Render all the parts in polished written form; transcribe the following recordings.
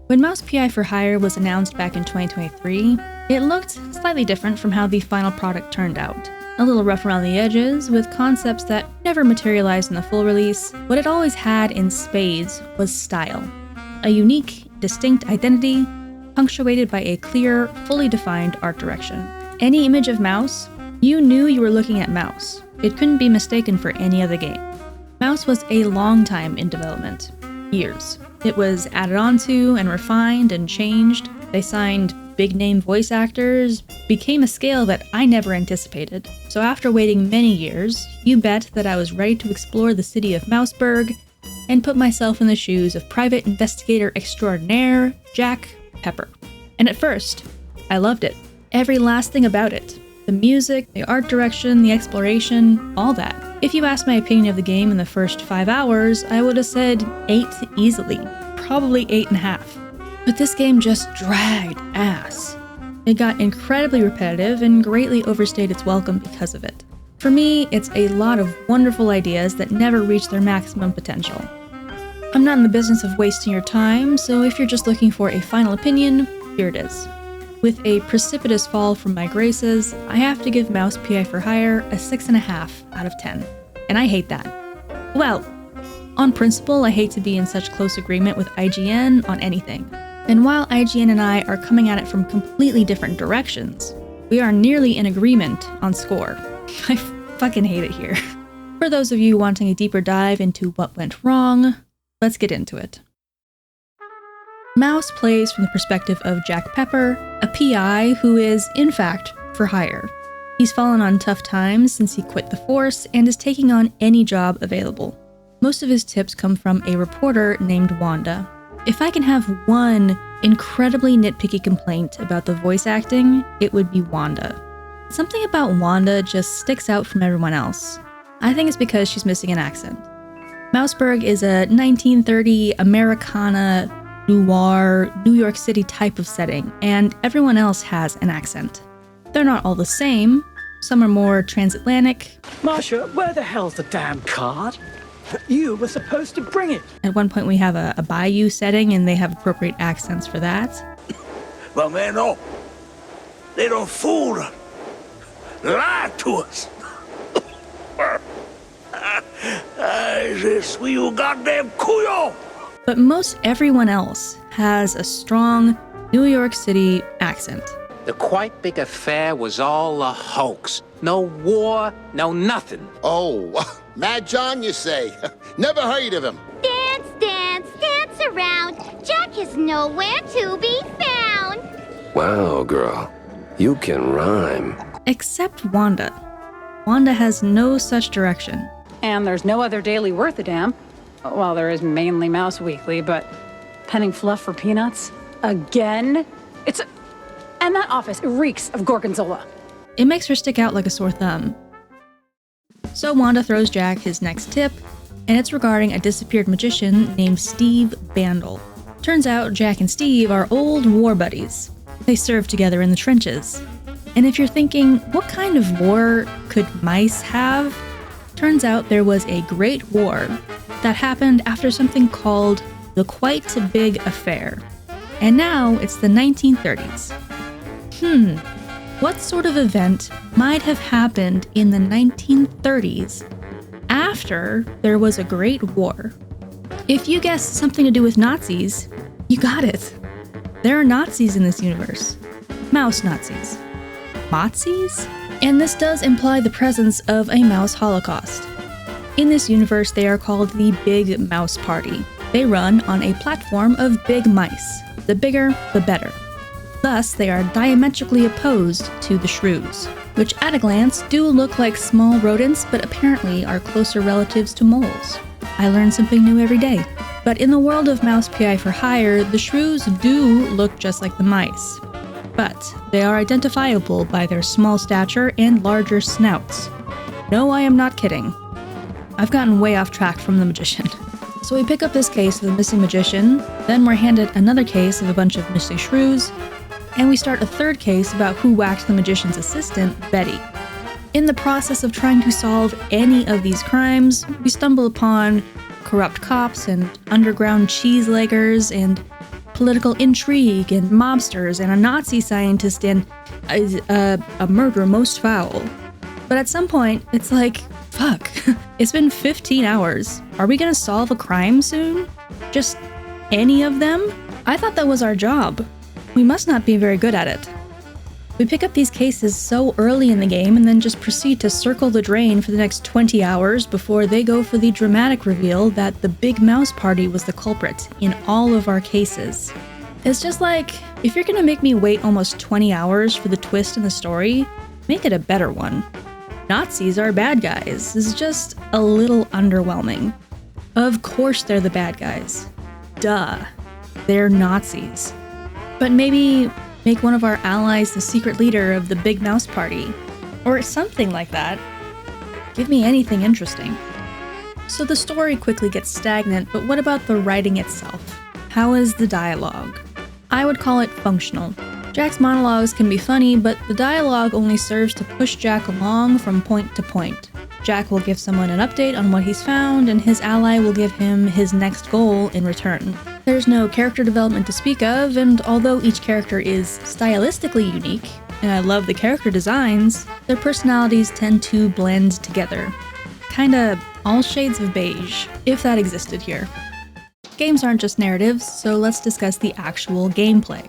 When Mouse PI for Hire was announced back in 2023, it looked slightly different from how the final product turned out. A little rough around the edges, with concepts that never materialized in the full release. What it always had in spades was style. A unique, distinct identity, punctuated by a clear, fully defined art direction. Any image of Mouse, you knew you were looking at Mouse. It couldn't be mistaken for any other game. Mouse was a long time in development. Years. It was added onto and refined and changed. They signed big-name voice actors, became a scale that I never anticipated. So after waiting many years, you bet that I was ready to explore the city of Mouseburg and put myself in the shoes of private investigator extraordinaire Jack Pepper. And at first, I loved it. Every last thing about it. The music, the art direction, the exploration, all that. If you asked my opinion of the game in the first 5 hours, I would have said 8 easily. Probably 8.5. But this game just dragged ass. It got incredibly repetitive and greatly overstayed its welcome because of it. For me, it's a lot of wonderful ideas that never reach their maximum potential. I'm not in the business of wasting your time, so if you're just looking for a final opinion, here it is. With a precipitous fall from my graces, I have to give Mouse PI for Hire a 6.5 out of 10. And I hate that. Well, on principle, I hate to be in such close agreement with IGN on anything. And while IGN and I are coming at it from completely different directions, we are nearly in agreement on score. I fucking hate it here. For those of you wanting a deeper dive into what went wrong, let's get into it. Mouse plays from the perspective of Jack Pepper, a PI who is, in fact, for hire. He's fallen on tough times since he quit the force and is taking on any job available. Most of his tips come from a reporter named Wanda. If I can have one incredibly nitpicky complaint about the voice acting, it would be Wanda. Something about Wanda just sticks out from everyone else. I think it's because she's missing an accent. Mouseburg is a 1930 Americana, noir, New York City type of setting, and everyone else has an accent. They're not all the same. Some are more transatlantic. Marcia, where the hell's the damn card? You were supposed to bring it. At one point we have a bayou setting and they have appropriate accents for that. But man, no. They don't fool us. Lie to us. Je suis un goddamn couillon. But most everyone else has a strong New York City accent. The quite big affair was all a hoax. No war, no nothing. Oh, Mad John, you say? Never heard of him. Dance, dance, dance around. Jack is nowhere to be found. Wow, girl. You can rhyme. Except Wanda. Wanda has no such direction. And there's no other daily worth a damn. Well, there is mainly Mouse Weekly, but penning fluff for peanuts? Again? And that office reeks of gorgonzola. It makes her stick out like a sore thumb. So Wanda throws Jack his next tip, and it's regarding a disappeared magician named Steve Bandel. Turns out Jack and Steve are old war buddies. They served together in the trenches. And if you're thinking, what kind of war could mice have? Turns out there was a great war that happened after something called the Quite Big Affair. And now it's the 1930s. What sort of event might have happened in the 1930s after there was a great war? If you guessed something to do with Nazis, you got it. There are Nazis in this universe. Mouse Nazis. Mozzies? And this does imply the presence of a mouse holocaust. In this universe, they are called the Big Mouse Party. They run on a platform of big mice. The bigger, the better. Thus, they are diametrically opposed to the shrews, which at a glance do look like small rodents, but apparently are closer relatives to moles. I learn something new every day. But in the world of Mouse PI for Hire, the shrews do look just like the mice. But they are identifiable by their small stature and larger snouts. No, I am not kidding. I've gotten way off track from the magician. So we pick up this case of the missing magician, then we're handed another case of a bunch of missing shrews, and we start a third case about who whacked the magician's assistant, Betty. In the process of trying to solve any of these crimes, we stumble upon corrupt cops and underground cheeseleggers and political intrigue and mobsters and a Nazi scientist and a murder most foul. But at some point, it's like, fuck, it's been 15 hours. Are we gonna solve a crime soon? Just any of them? I thought that was our job. We must not be very good at it. We pick up these cases so early in the game and then just proceed to circle the drain for the next 20 hours before they go for the dramatic reveal that the Big Mouse Party was the culprit in all of our cases. It's just like, if you're gonna make me wait almost 20 hours for the twist in the story, make it a better one. Nazis are bad guys is just a little underwhelming. Of course they're the bad guys. Duh. They're Nazis. But maybe make one of our allies the secret leader of the Big Mouse Party, or something like that. Give me anything interesting. So the story quickly gets stagnant, but what about the writing itself? How is the dialogue? I would call it functional. Jack's monologues can be funny, but the dialogue only serves to push Jack along from point to point. Jack will give someone an update on what he's found, and his ally will give him his next goal in return. There's no character development to speak of, and although each character is stylistically unique, and I love the character designs, their personalities tend to blend together. Kinda all shades of beige, if that existed here. Games aren't just narratives, so let's discuss the actual gameplay.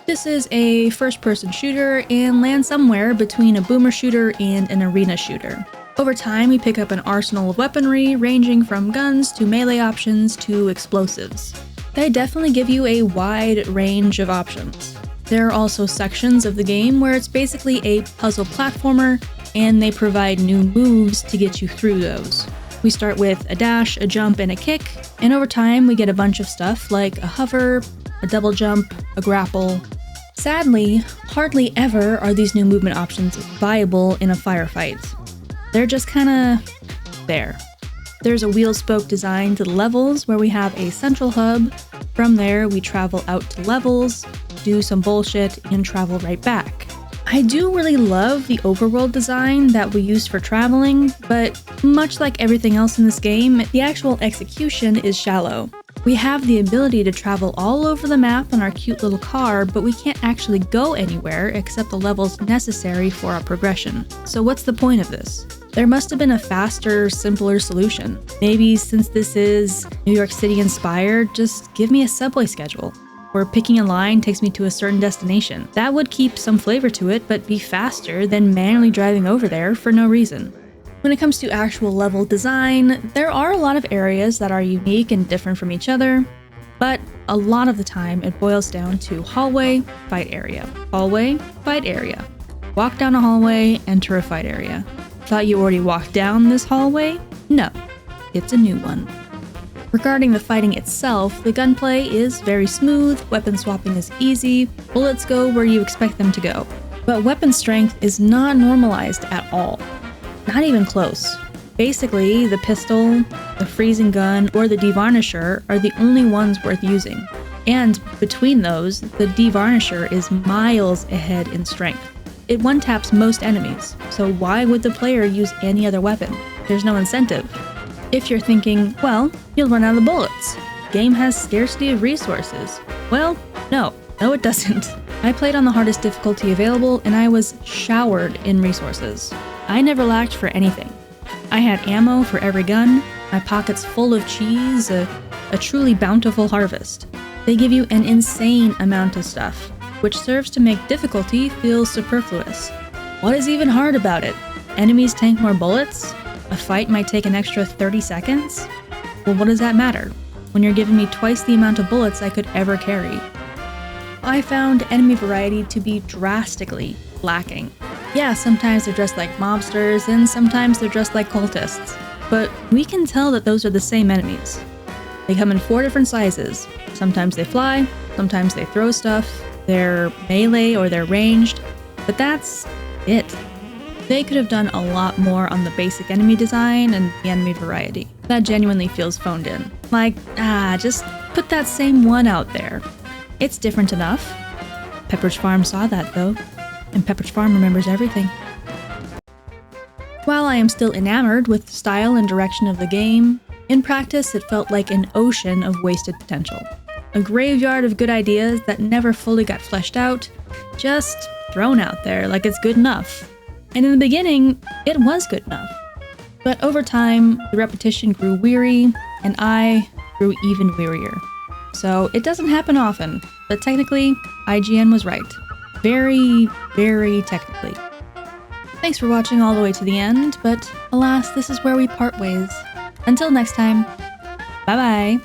This is a first-person shooter and lands somewhere between a boomer shooter and an arena shooter. Over time, we pick up an arsenal of weaponry ranging from guns to melee options to explosives. They definitely give you a wide range of options. There are also sections of the game where it's basically a puzzle platformer, and they provide new moves to get you through those. We start with a dash, a jump, and a kick, and over time we get a bunch of stuff like a hover, a double jump, a grapple. Sadly, hardly ever are these new movement options viable in a firefight. They're just kinda there. There's a wheel spoke design to the levels where we have a central hub. From there, we travel out to levels, do some bullshit, and travel right back. I do really love the overworld design that we use for traveling, but much like everything else in this game, the actual execution is shallow. We have the ability to travel all over the map on our cute little car, but we can't actually go anywhere except the levels necessary for our progression. So what's the point of this? There must have been a faster, simpler solution. Maybe since this is New York City inspired, just give me a subway schedule, where picking a line takes me to a certain destination. That would keep some flavor to it, but be faster than manually driving over there for no reason. When it comes to actual level design, there are a lot of areas that are unique and different from each other, but a lot of the time it boils down to hallway, fight area. Hallway, fight area. Walk down a hallway, enter a fight area. Thought you already walked down this hallway? No, it's a new one. Regarding the fighting itself, the gunplay is very smooth, weapon swapping is easy, bullets go where you expect them to go. But weapon strength is not normalized at all. Not even close. Basically, the pistol, the freezing gun, or the devarnisher are the only ones worth using. And between those, the devarnisher is miles ahead in strength. It one-taps most enemies, so why would the player use any other weapon? There's no incentive. If you're thinking, well, you'll run out of bullets. Game has scarcity of resources. Well, no it doesn't. I played on the hardest difficulty available and I was showered in resources. I never lacked for anything. I had ammo for every gun, my pockets full of cheese, a truly bountiful harvest. They give you an insane amount of stuff, which serves to make difficulty feel superfluous. What is even hard about it? Enemies tank more bullets? A fight might take an extra 30 seconds? Well, what does that matter, when you're giving me twice the amount of bullets I could ever carry? I found enemy variety to be drastically lacking. Yeah, sometimes they're dressed like mobsters, and sometimes they're dressed like cultists. But we can tell that those are the same enemies. They come in 4 different sizes. Sometimes they fly, sometimes they throw stuff, they're melee or they're ranged, but that's it. They could have done a lot more on the basic enemy design and the enemy variety. That genuinely feels phoned in. Like, just put that same one out there. It's different enough. Pepperidge Farm saw that though, and Pepperidge Farm remembers everything. While I am still enamored with the style and direction of the game, in practice it felt like an ocean of wasted potential. A graveyard of good ideas that never fully got fleshed out, just thrown out there like it's good enough. And in the beginning, it was good enough. But over time, the repetition grew weary, and I grew even wearier. So it doesn't happen often, but technically, IGN was right. Very, very technically. Thanks for watching all the way to the end, but alas, this is where we part ways. Until next time, bye-bye.